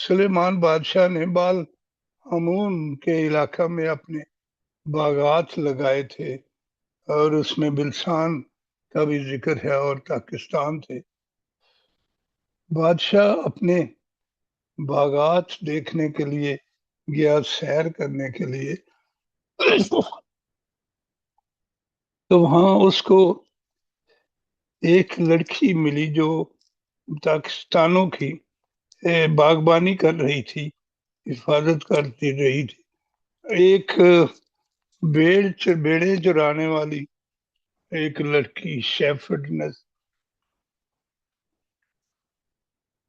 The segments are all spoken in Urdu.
سلیمان بادشاہ نے بال ہمون کے علاقہ میں اپنے باغات لگائے تھے اور اس میں بلسان کا بھی ذکر ہے اور پاکستان تھے. بادشاہ اپنے باغات دیکھنے کے لیے گیا، سیر کرنے کے لیے. تو وہاں اس کو ایک لڑکی ملی جو پاکستانوں کی باغبانی کر رہی تھی، حفاظت کرتی رہی تھی. ایک بیڑے چرانے والی ایک لڑکی شیفرڈنس.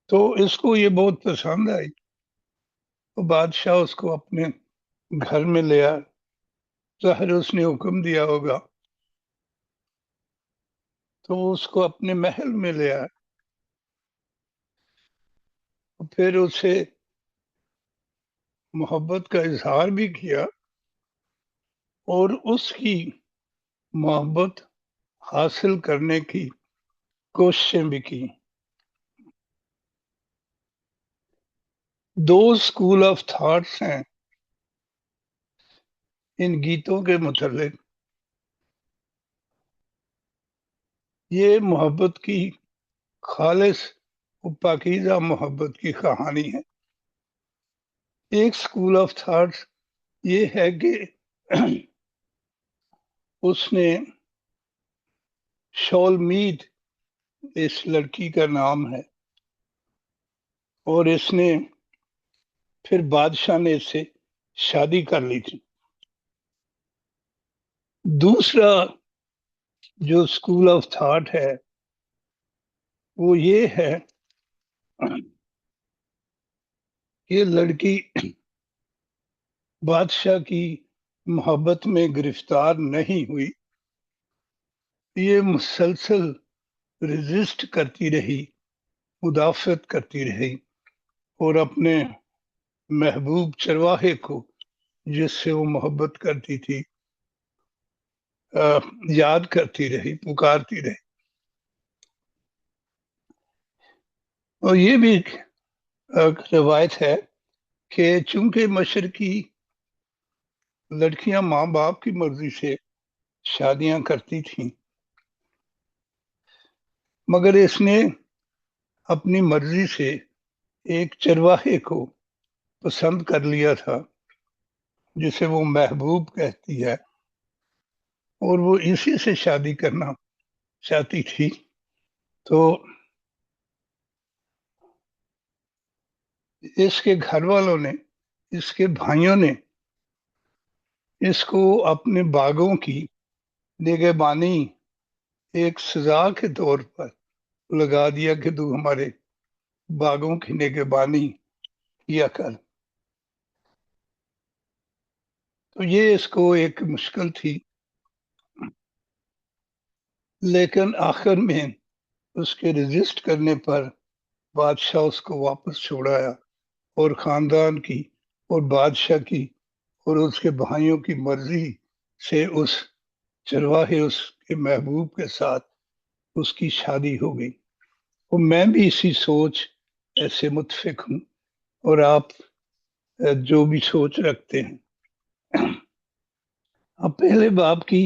تو اس کو یہ بہت پسند آئی. تو بادشاہ اس کو اپنے گھر میں لیا. ظاہر اس نے حکم دیا ہوگا تو اس کو اپنے محل میں لیا. پھر اسے محبت کا اظہار بھی کیا اور اس کی محبت حاصل کرنے کی کوششیں بھی کی. دو اسکول آف تھاٹس ہیں ان گیتوں کے متعلق. یہ محبت کی خالص و پاکیزہ محبت کی کہانی ہے. ایک اسکول آف تھاٹس یہ ہے کہ اس نے شولمید اس لڑکی کا نام ہے اور اس نے پھر بادشاہ نے اس سے شادی کر لی تھی. دوسرا جو اسکول آف تھاٹ ہے وہ یہ ہے کہ لڑکی بادشاہ کی محبت میں گرفتار نہیں ہوئی. یہ مسلسل ریزسٹ کرتی رہی، مدافعت کرتی رہی اور اپنے محبوب چرواہے کو جس سے وہ محبت کرتی تھی یاد کرتی رہی، پکارتی رہی. اور یہ بھی روایت ہے کہ چونکہ مشرقی لڑکیاں ماں باپ کی مرضی سے شادیاں کرتی تھیں، مگر اس نے اپنی مرضی سے ایک چرواہے کو پسند کر لیا تھا جسے وہ محبوب کہتی ہے اور وہ اسی سے شادی کرنا چاہتی تھی. تو اس کے گھر والوں نے، اس کے بھائیوں نے اس کو اپنے باغوں کی نگہبانی ایک سزا کے طور پر لگا دیا کہ تو ہمارے باغوں کی نگہبانی کیا کر. تو یہ اس کو ایک مشکل تھی، لیکن آخر میں اس کے ریزسٹ کرنے پر بادشاہ اس کو واپس چھوڑایا اور خاندان کی اور بادشاہ کی اور اس کے بھائیوں کی مرضی سے اس چرواہے، اس کے محبوب کے ساتھ اس کی شادی ہو گئی. اور میں بھی اسی سوچ ایسے متفق ہوں اور آپ جو بھی سوچ رکھتے ہیں. اب پہلے باب کی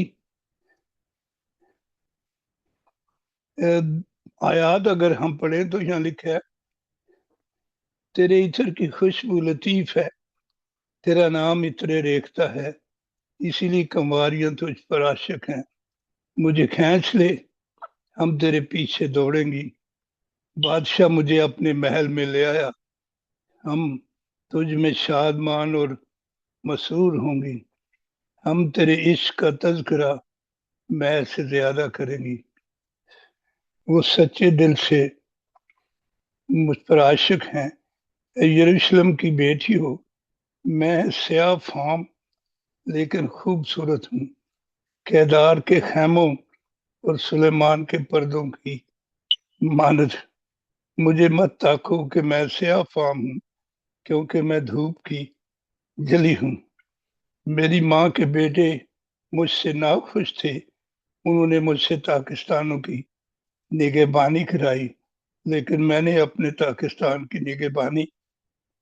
آیات اگر ہم پڑھیں تو یہاں لکھا ہے تیرے عطر کی خوشبو لطیف ہے، تیرا نام عطر ریختہ ہے، اسی لیے کنواریاں تجھ پر عاشق ہیں. مجھے کھینچ لے، ہم تیرے پیچھے دوڑیں گی. بادشاہ مجھے اپنے محل میں لے آیا، ہم تجھ میں شادمان اور مسرور ہوں گی. ہم تیرے عشق کا تذکرہ میں سے زیادہ کریں گی. وہ سچے دل سے مجھ پر عاشق ہیں. اے یروشلم کی بیٹی ہو، میں سیاہ فام لیکن خوبصورت ہوں. کیدار کے خیموں اور سلیمان کے پردوں کی مانند مجھے مت تاکو کہ میں سیاہ فام ہوں، کیونکہ میں دھوپ کی جلی ہوں. میری ماں کے بیٹے مجھ سے ناخوش تھے، انہوں نے مجھ سے پاکستانوں کی نگہبانی کرائی، لیکن میں نے اپنے پاکستان کی نگہبانی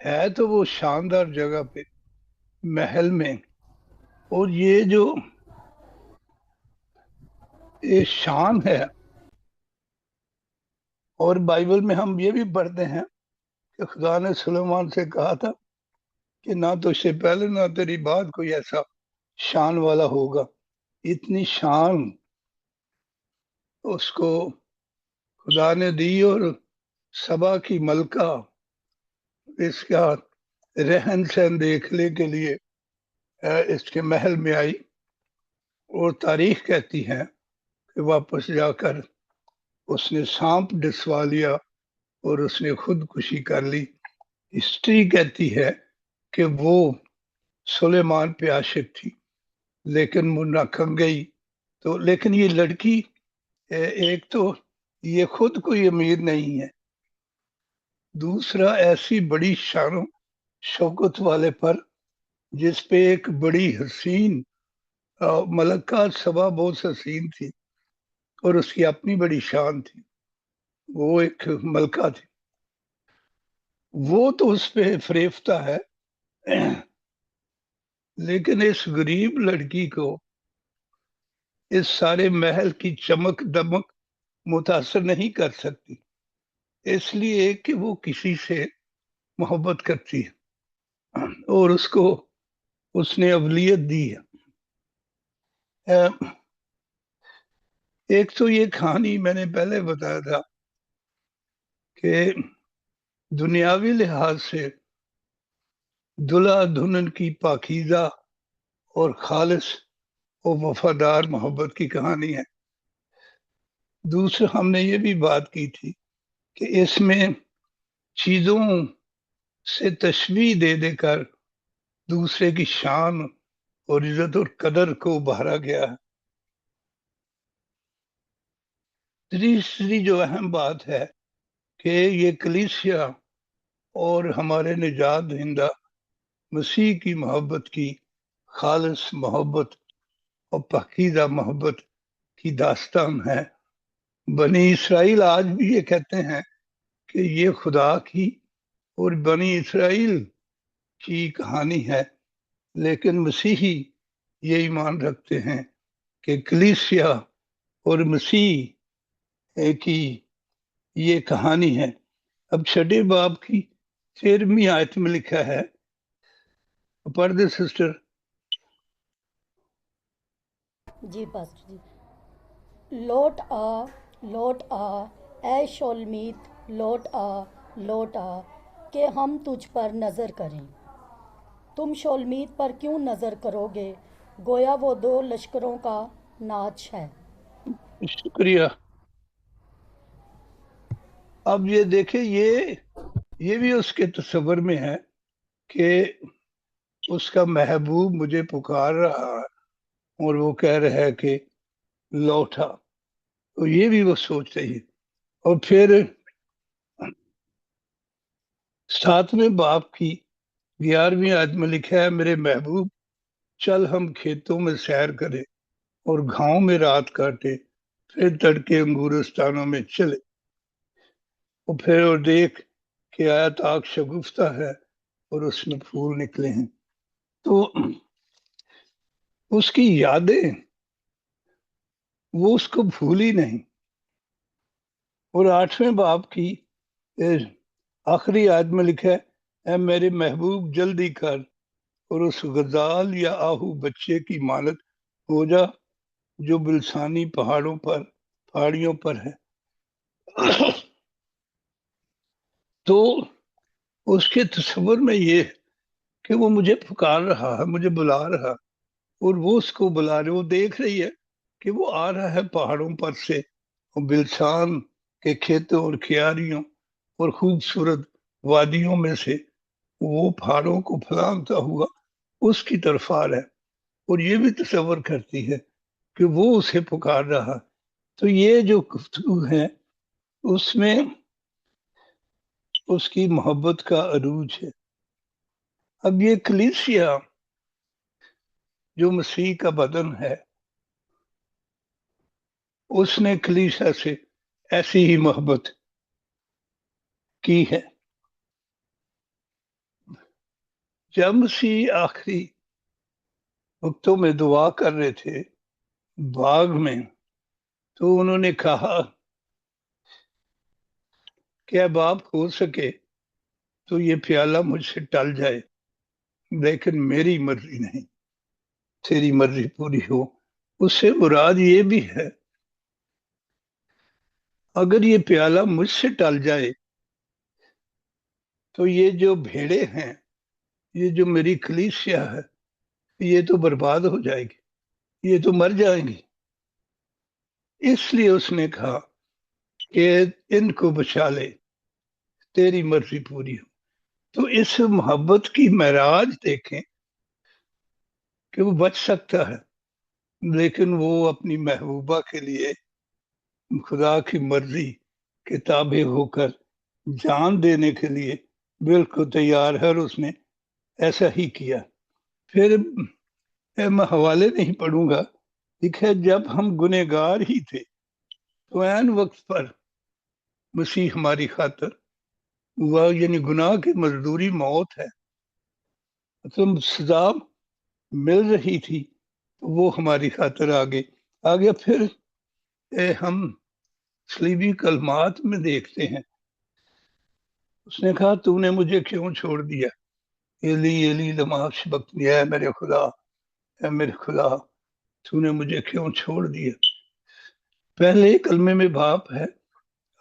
ہے تو وہ شاندار جگہ پہ محل میں. اور یہ جو یہ شان ہے. اور بائبل میں ہم یہ بھی پڑھتے ہیں کہ خدا نے سلیمان سے کہا تھا کہ نہ تو اس سے پہلے نہ تیری بعد کوئی ایسا شان والا ہوگا. اتنی شان اس کو خدا نے دی. اور سبا کی ملکہ اس کا رہن سہن دیکھنے کے لیے اس کے محل میں آئی. اور تاریخ کہتی ہے کہ واپس جا کر اس نے سانپ ڈسوا لیا اور اس نے خودکشی کر لی. ہسٹری کہتی ہے کہ وہ سلیمان پہ عاشق تھی لیکن وہ کھنگ گئی. تو لیکن یہ لڑکی ایک تو یہ خود کوئی امیر نہیں ہے, دوسرا ایسی بڑی شان و شوکت والے پر جس پہ ایک بڑی حسین ملکہ سبا بہت حسین تھی اور اس کی اپنی بڑی شان تھی. وہ ایک ملکہ تھی. وہ تو اس پہ فریفتہ ہے لیکن اس غریب لڑکی کو اس سارے محل کی چمک دمک متاثر نہیں کر سکتی, اس لیے کہ وہ کسی سے محبت کرتی ہے اور اس کو اس نے اولویت دی ہے. ایک تو یہ کہانی میں نے پہلے بتایا تھا کہ دنیاوی لحاظ سے دلہا دلہن کی پاکیزہ اور خالص اور وفادار محبت کی کہانی ہے. دوسرا ہم نے یہ بھی بات کی تھی کہ اس میں چیزوں سے تشبیہ دے دے کر دوسرے کی شان اور عزت اور قدر کو ابھارا گیا ہے. تیسری جو اہم بات ہے کہ یہ کلیسیا اور ہمارے نجات دہندہ مسیح کی محبت کی خالص محبت اور پاکیزہ محبت کی داستان ہے. بنی اسرائیل آج بھی یہ کہتے ہیں کہ یہ خدا کی اور بنی اسرائیل کی کہانی ہے, لیکن مسیحی یہ ایمان رکھتے ہیں کہ کلیسیا اور مسیح کی یہ کہانی ہے. اب 6 باب کی 13ویں آیت میں لکھا ہے, پڑھ دے سسٹر. جی پاسٹر جی. لوٹ آ اے شولمیت, لوٹ آ کہ ہم تجھ پر نظر کریں. تم شولمیت پر کیوں نظر کرو گے, گویا وہ 2 لشکروں کا ناچ ہے. شکریہ. اب یہ دیکھیں یہ بھی اس کے تصور میں ہے کہ اس کا محبوب مجھے پکار رہا ہے اور وہ کہہ رہا ہے کہ لوٹا, تو یہ بھی وہ سوچ رہی ہے. اور پھر 7ویں باب کی 11ویں آیت میں لکھا ہے, میرے محبوب چل ہم کھیتوں میں سیر کریں اور گھاؤں میں رات کاٹے, پھر تڑکے انگورستانوں میں چلے. اور پھر اور دیکھ کہ آیا تاک شگفتہ ہے اور اس میں پھول نکلے ہیں. تو اس کی یادیں وہ اس کو بھولی نہیں. اور 8ویں باب کی آخری آیت میں لکھا ہے, اے میرے محبوب جلدی کر اور اس غزال یا آہو بچے کی مانت ہو جا جو بلسانی پہاڑیوں پر ہے. تو اس کے تصور میں یہ کہ وہ مجھے پکار رہا ہے, مجھے بلا رہا, اور وہ اس کو بلا رہے. وہ دیکھ رہی ہے کہ وہ آ رہا ہے پہاڑوں پر سے, بلسان کے کھیتوں اور کھیاریوں اور خوبصورت وادیوں میں سے وہ پہاڑوں کو پھلانگتا ہوا اس کی طرف آ رہا ہے, اور یہ بھی تصور کرتی ہے کہ وہ اسے پکار رہا. تو یہ جو گفتگو ہے اس میں اس کی محبت کا عروج ہے. اب یہ کلیسیا جو مسیح کا بدن ہے, اس نے کلیسیا سے ایسی ہی محبت کی ہے. جب مسیح آخری وقتوں میں دعا کر رہے تھے باغ میں، تو انہوں نے کہا کہ اب آپ ہو سکے تو یہ پیالہ مجھ سے ٹل جائے، لیکن میری مرضی نہیں، تیری مرضی پوری ہو۔ اس سے مراد یہ بھی ہے اگر یہ پیالہ مجھ سے ٹل جائے تو یہ جو بھیڑے ہیں، یہ جو میری کلیسیا ہے، یہ تو برباد ہو جائے گی، یہ تو مر جائیں گی۔ اس لیے اس نے کہا کہ ان کو بچا لے، تیری مرضی پوری ہو۔ تو اس محبت کی معراج دیکھیں کہ وہ بچ سکتا ہے، لیکن وہ اپنی محبوبہ کے لیے خدا کی مرضی کے تابع ہو کر جان دینے کے لیے بالکل تیار ہے، اور اس نے ایسا ہی کیا۔ پھر میں حوالے نہیں پڑھوں گا، لکھا جب ہم گنہگار ہی تھے تو عین وقت پر مسیح ہماری خاطر ہوا، یعنی گناہ کی مزدوری موت ہے، مطلب سزا مل رہی تھی تو وہ ہماری خاطر آگے پھر ہم صلیبی کلمات میں دیکھتے ہیں، اس نے کہا تو نے مجھے کیوں چھوڑ دیا، ایلی ایلی لما سبقتنی، اے میرے خدا، اے میرے خدا تو نے مجھے کیوں چھوڑ دیا۔ پہلے کلمے میں باپ ہے،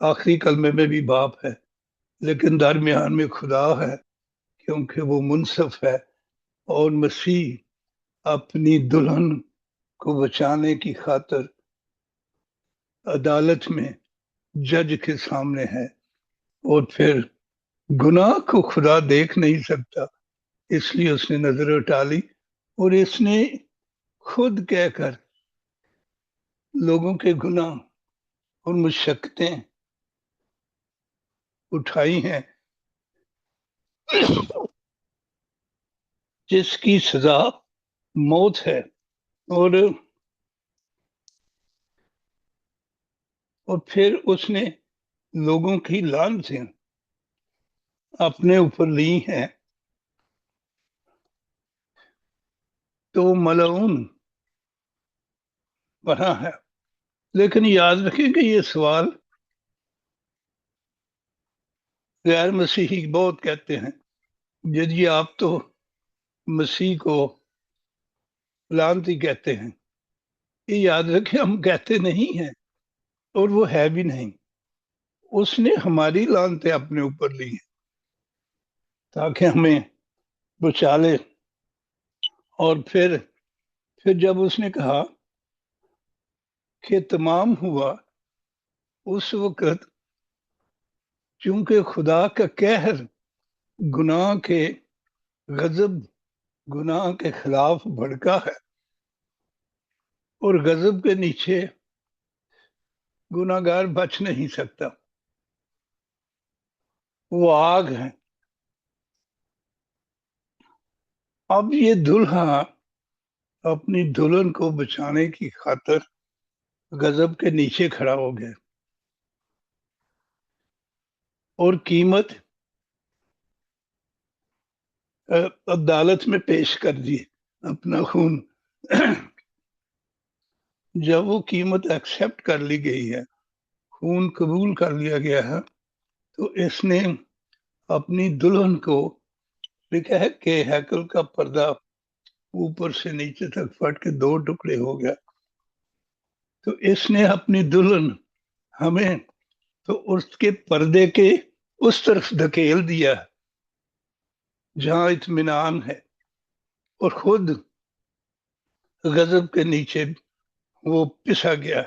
آخری کلمے میں بھی باپ ہے، لیکن درمیان میں خدا ہے، کیونکہ وہ منصف ہے، اور مسیح اپنی دلہن کو بچانے کی خاطر عدالت میں جج کے سامنے ہے، اور پھر گناہ کو خدا دیکھ نہیں سکتا، اس لیے اس نے نظر اٹھا لی، اور اس نے خود کہہ کر لوگوں کے گناہ اور مشقتیں اٹھائی ہیں، جس کی سزا موت ہے، اور پھر اس نے لوگوں کی لعنتیں اپنے اوپر لی ہیں، تو وہ ملعون بنا ہے۔ لیکن یاد رکھیں کہ یہ سوال غیر مسیحی بہت کہتے ہیں، جی آپ تو مسیح کو لعنتی کہتے ہیں، یہ یاد رکھیں ہم کہتے نہیں ہیں، اور وہ ہے بھی نہیں، اس نے ہماری لعنتیں اپنے اوپر لی ہیں تاکہ ہمیں بچا لے۔ اور پھر جب اس نے کہا کہ تمام ہوا، اس وقت چونکہ خدا کا قہر گناہ کے غضب گناہ کے خلاف بھڑکا ہے، اور غضب کے نیچے گناہ گار بچ نہیں سکتا، وہ آگ ہے۔ اب یہ دلہا اپنی دلہن کو بچانے کی خاطر غضب کے نیچے کھڑا ہو گیا، اور قیمت عدالت میں پیش کر دی، اپنا خون۔ جب وہ قیمت ایکسپٹ کر لی گئی ہے، خون قبول کر لیا گیا ہے، تو اس نے اپنی دلہن کو لکھا ہے کہ ہیکل کا پردہ اوپر سے نیچے تک پھٹ کے 2 ٹکڑے ہو گیا، تو اس نے اپنی دلہن ہمیں تو اس کے پردے کے اس طرف دھکیل دیا جہاں اطمینان ہے، اور خود غضب کے نیچے وہ پسا گیا۔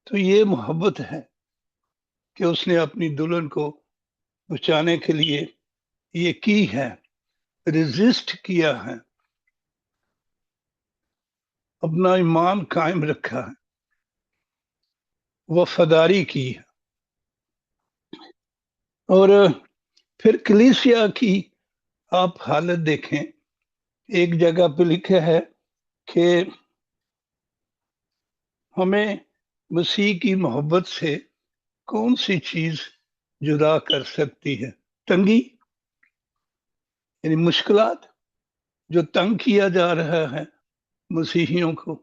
تو یہ محبت ہے کہ اس نے اپنی دلہن کو بچانے کے لیے یہ کی ہے، ریزسٹ کیا ہے، اپنا ایمان قائم رکھا ہے، وفاداری کی ہے۔ اور پھر کلیسیا کی آپ حالت دیکھیں، ایک جگہ پہ لکھا ہے کہ ہمیں مسیح کی محبت سے کون سی چیز جدا کر سکتی ہے؟ تنگی، یعنی مشکلات جو تنگ کیا جا رہا ہے مسیحیوں کو،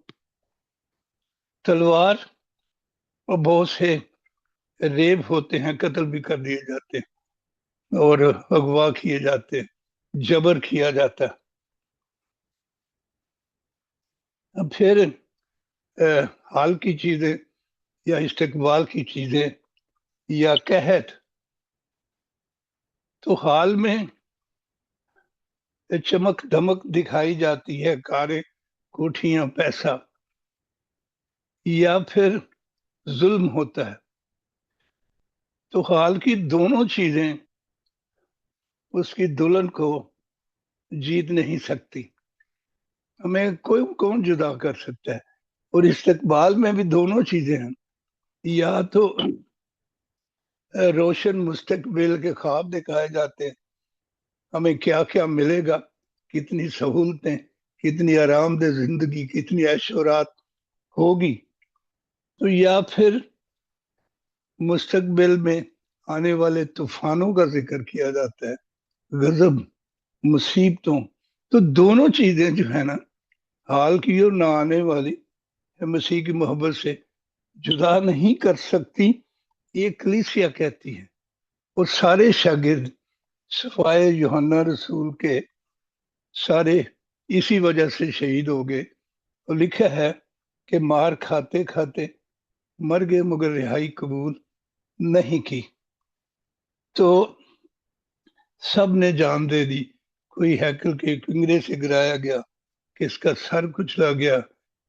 تلوار اور بہت سے ریپ ہوتے ہیں، قتل بھی کر دیے جاتے ہیں اور اغوا کیے جاتے ہیں، جبر کیا جاتا ہے۔ اب پھر حال کی چیزیں یا استقبال کی چیزیں یا قحط، تو حال میں چمک دھمک دکھائی جاتی ہے، کاریں، کوٹھیاں، پیسہ، یا پھر ظلم ہوتا ہے۔ تو حال کی دونوں چیزیں اس کی دلہن کو جیت نہیں سکتی، ہمیں کون جدا کر سکتا ہے؟ اور استقبال میں بھی دونوں چیزیں ہیں، یا تو روشن مستقبل کے خواب دکھائے جاتے ہیں، ہمیں کیا کیا ملے گا، کتنی سہولتیں، کتنی آرام دہ زندگی، کتنی عیش و رات ہوگی، تو یا پھر مستقبل میں آنے والے طوفانوں کا ذکر کیا جاتا ہے، غضب، مصیبتوں۔ تو دونوں چیزیں جو ہے نا، حال کی اور نہ آنے والی، مسیح کی محبت سے جدا نہیں کر سکتی، یہ کلیسیا کہتی ہے۔ اور سارے شاگرد سوائے یوحنا رسول کے سارے اسی وجہ سے شہید ہو گئے، اور لکھا ہے کہ مار کھاتے کھاتے مر گئے مگر رہائی قبول نہیں کی۔ تو سب نے جان دے دی، کوئی ہیکل کے کنگرے سے گرایا گیا، کس کا سر کچلا گیا،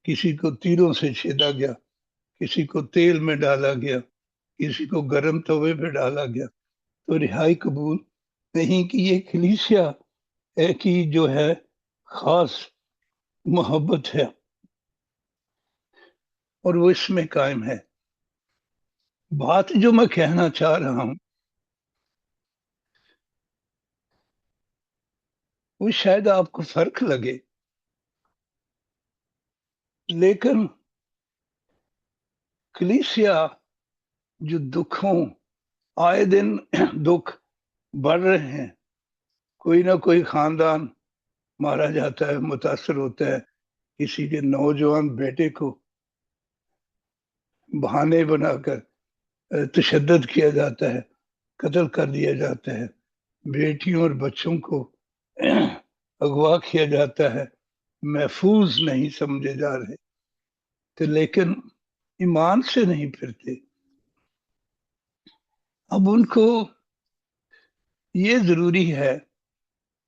کسی کو تیروں سے چھیدا گیا، کسی کو تیل میں ڈالا گیا، کسی کو گرم توے پہ ڈالا گیا، تو رہائی قبول نہیں کی۔ یہ کلیسیا کی جو ہے خاص محبت ہے، اور وہ اس میں قائم ہے۔ بات جو میں کہنا چاہ رہا ہوں وہ شاید آپ کو فرق لگے، لیکن کلیسیا جو دکھوں، آئے دن دکھ بڑھ رہے ہیں، کوئی نہ کوئی خاندان مارا جاتا ہے، متاثر ہوتا ہے، کسی کے نوجوان بیٹے کو بہانے بنا کر تشدد کیا جاتا ہے، قتل کر دیا جاتا ہے، بیٹیوں اور بچوں کو اغوا کیا جاتا ہے، محفوظ نہیں سمجھے جا رہے، تو لیکن ایمان سے نہیں پھرتے۔ اب ان کو یہ ضروری ہے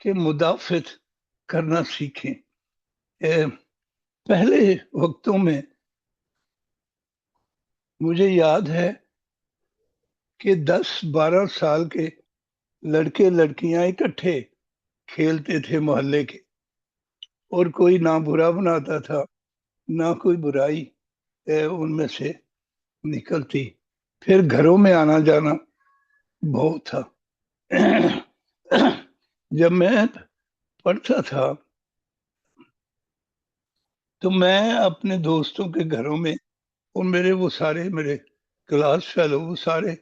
کہ مدافعت کرنا سیکھیں۔ پہلے وقتوں میں مجھے یاد ہے کہ 10-12 سال کے لڑکے لڑکیاں اکٹھے کھیلتے تھے محلے کے، اور کوئی نہ برا بناتا تھا، نہ کوئی برائی ان میں سے نکلتی۔ پھر گھروں میں آنا جانا بہت تھا۔ جب میں پڑھتا تھا تو میں اپنے دوستوں کے گھروں میں، اور وہ سارے میرے کلاس فیلو، وہ سارے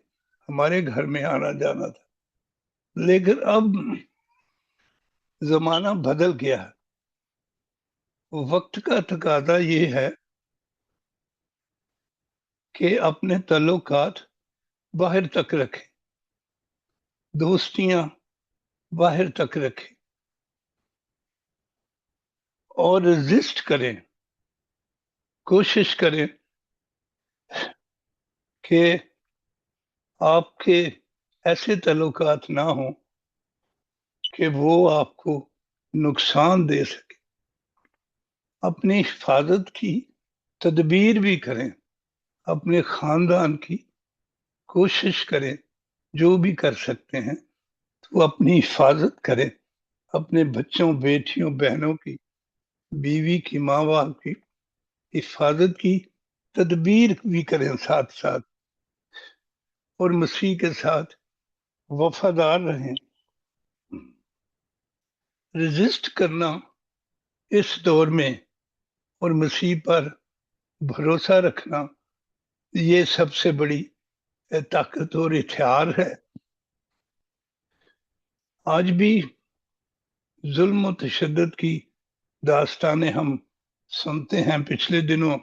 ہمارے گھر میں آنا جانا تھا۔ لیکن اب زمانہ بدل گیا ہے، وقت کا تقاضا یہ ہے کہ اپنے تعلقات باہر تک رکھیں، دوستیاں باہر تک رکھیں، اور ریزسٹ کریں، کوشش کریں کہ آپ کے ایسے تعلقات نہ ہوں کہ وہ آپ کو نقصان دے سکے۔ اپنی حفاظت کی تدبیر بھی کریں، اپنے خاندان کی کوشش کریں، جو بھی کر سکتے ہیں تو اپنی حفاظت کریں، اپنے بچوں، بیٹیوں، بہنوں کی، بیوی کی، ماں باپ کی حفاظت کی تدبیر بھی کریں ساتھ ساتھ، اور مسیح کے ساتھ وفادار رہیں۔ ریزسٹ کرنا اس دور میں اور مسیح پر بھروسہ رکھنا، یہ سب سے بڑی طاقت اور ہتھیار ہے۔ آج بھی ظلم و تشدد کی داستانیں ہم سنتے ہیں پچھلے دنوں.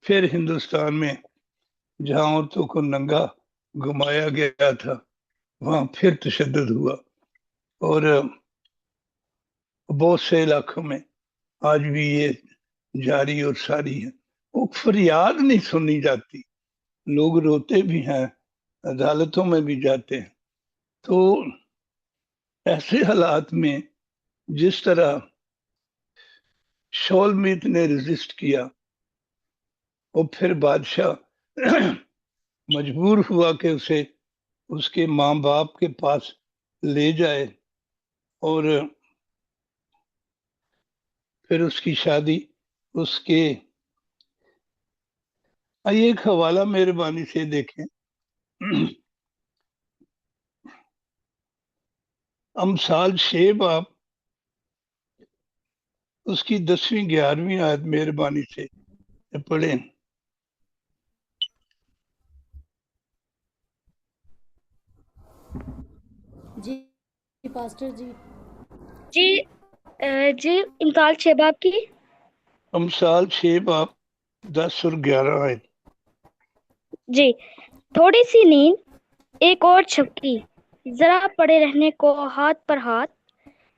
پھر ہندوستان میں جہاں عورتوں کو ننگا گھمایا گیا تھا وہاں پھر تشدد ہوا, اور بہت سے علاقوں میں آج بھی یہ جاری اور ساری ہے. وہ فریاد نہیں سنی جاتی, لوگ روتے بھی ہیں, عدالتوں میں بھی جاتے ہیں. تو ایسے حالات میں جس طرح شولمیت نے ریزسٹ کیا اور پھر بادشاہ مجبور ہوا کہ اسے اس کے ماں باپ کے پاس لے جائے, اور پھر اس کی شادی اس کے. آئیے ایک حوالہ مہربانی سے دیکھیں. امثال 6 باب اس کی 10ویں 11ویں آیت مہربانی سے پڑھیں. جی پاسٹر جی. جی امثال 6 باب کی. امثال 6 باب 10 اور 11 آیت. جی. تھوڑی سی نیند ایک اور چھپکی, ذرا پڑے رہنے کو ہاتھ پر ہاتھ,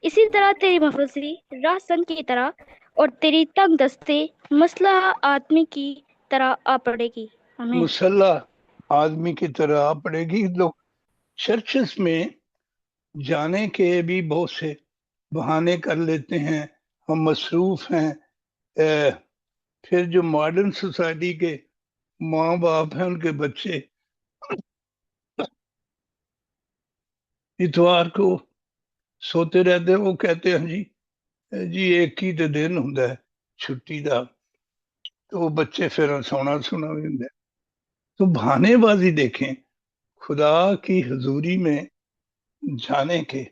اسی طرح تیری مفلسی راہ سنگ کی طرح اور تیری تنگ دستی مسلح آدمی کی طرح آ پڑے گی. آمین. مسلح آدمی کی طرح آ پڑے گی. لوگ چرچز میں جانے کے بھی بہت سے بہانے کر لیتے ہیں, ہم مصروف ہیں. پھر جو ماڈرن سوسائٹی کے ماں باپ ہیں ان کے بچے اتوار کو سوتے رہتے ہیں, وہ کہتے ہیں جی ایک ہی تو دن ہوندا ہے چھٹی دا, تو وہ بچے پھر سونا بھی ہوندا ہے. تو بہانے بازی دیکھیں خدا کی حضوری میں جانے کے,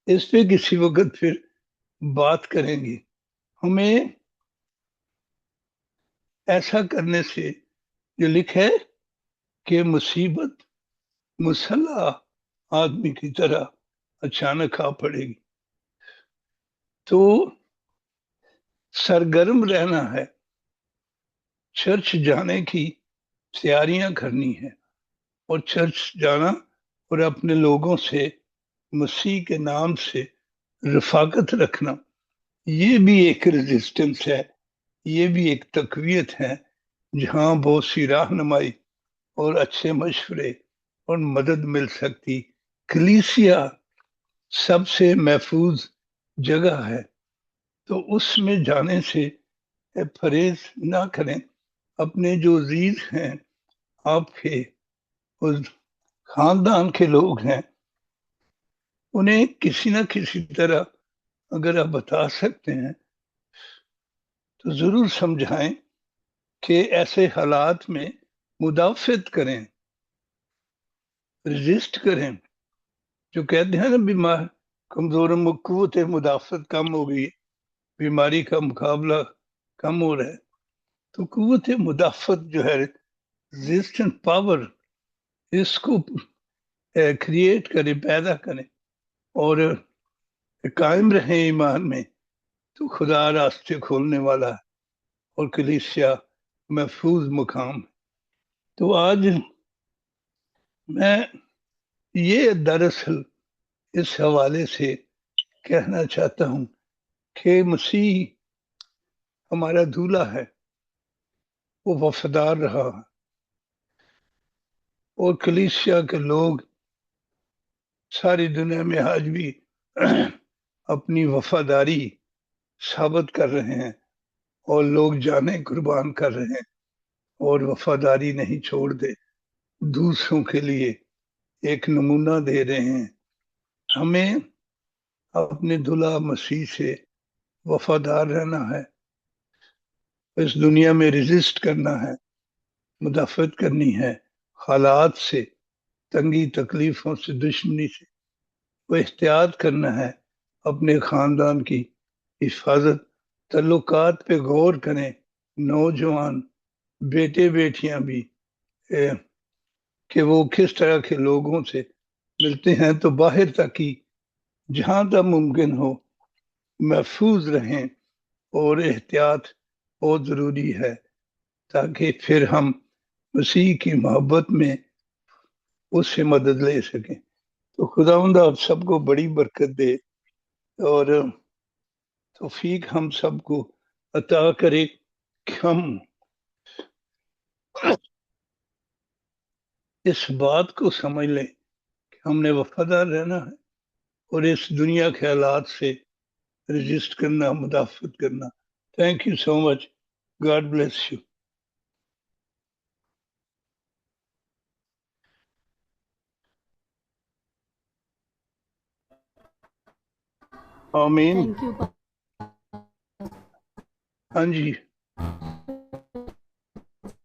اس پہ کسی وقت پھر بات کریں گے. ہمیں ایسا کرنے سے جو لکھے کہ مصیبت مسلح آدمی کی طرح اچانک آ پڑے گی. تو سرگرم رہنا ہے, چرچ جانے کی تیاریاں کرنی ہے, اور چرچ جانا اور اپنے لوگوں سے مسیح کے نام سے رفاقت رکھنا, یہ بھی ایک ریزسٹنس ہے, یہ بھی ایک تقویت ہے, جہاں بہت سی راہنمائی اور اچھے مشورے اور مدد مل سکتی. کلیسیا سب سے محفوظ جگہ ہے, تو اس میں جانے سے پرہیز نہ کریں. اپنے جو عزیز ہیں, آپ کے خاندان کے لوگ ہیں, انہیں کسی نہ کسی طرح اگر آپ بتا سکتے ہیں تو ضرور سمجھائیں کہ ایسے حالات میں مدافعت کریں, ریزسٹ کریں. جو کہتے ہیں نا بیمار کمزور قوت مدافعت کم ہو گئی, بیماری کا مقابلہ کم ہو رہا ہے, تو قوت مدافعت جو ہے ریزسٹنٹ پاور, اس کو کریٹ کریں, پیدا کریں اور قائم رہیں ایمان میں, تو خدا راستے کھولنے والا ہے اور کلیسیا محفوظ مقام. تو آج میں یہ دراصل اس حوالے سے کہنا چاہتا ہوں کہ مسیح ہمارا دولہا ہے, وہ وفادار رہا, اور کلیسیا کے لوگ ساری دنیا میں آج بھی اپنی وفاداری ثابت کر رہے ہیں, اور لوگ جانے قربان کر رہے ہیں اور وفاداری نہیں چھوڑ دے, دوسروں کے لیے ایک نمونہ دے رہے ہیں. ہمیں اپنے دلہا مسیح سے وفادار رہنا ہے, اس دنیا میں ریزسٹ کرنا ہے, مدافعت کرنی ہے حالات سے, تنگی تکلیفوں سے, دشمنی سے, وہ احتیاط کرنا ہے, اپنے خاندان کی حفاظت, تعلقات پہ غور کریں. نوجوان بیٹے بیٹیاں بھی کہ وہ کس طرح کے لوگوں سے ملتے ہیں, تو باہر تک ہی جہاں تک ممکن ہو محفوظ رہیں اور احتیاط بہت ضروری ہے تاکہ پھر ہم مسیح کی محبت میں اس سے مدد لے سکیں. تو خداوند آپ سب کو بڑی برکت دے اور توفیق ہم سب کو عطا کرے کہ ہم اس بات کو سمجھ لیں کہ ہم نے وفادار رہنا ہے اور اس دنیا کے حالات سے رجسٹ کرنا، مدافعت کرنا. Thank you so much. God bless you. آمین. تھینک یو ہاں جی.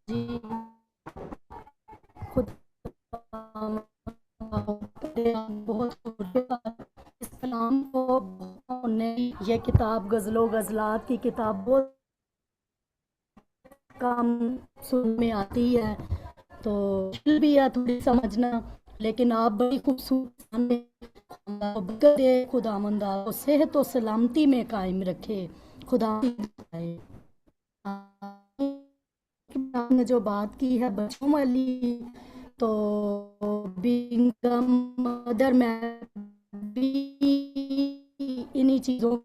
جی. خود بہت اس کلام کو یہ کتاب غزل و غزلات کی کتاب بہت کام سن میں آتی ہے تو مشکل بھی ہے تھوڑی سمجھنا، لیکن آپ بڑی خوبصورت خداوند آپ کو صحت و سلامتی میں قائم رکھے. خدا نے جو بات کی ہے بچوں والی تو مدر میں بھی انہی چیزوں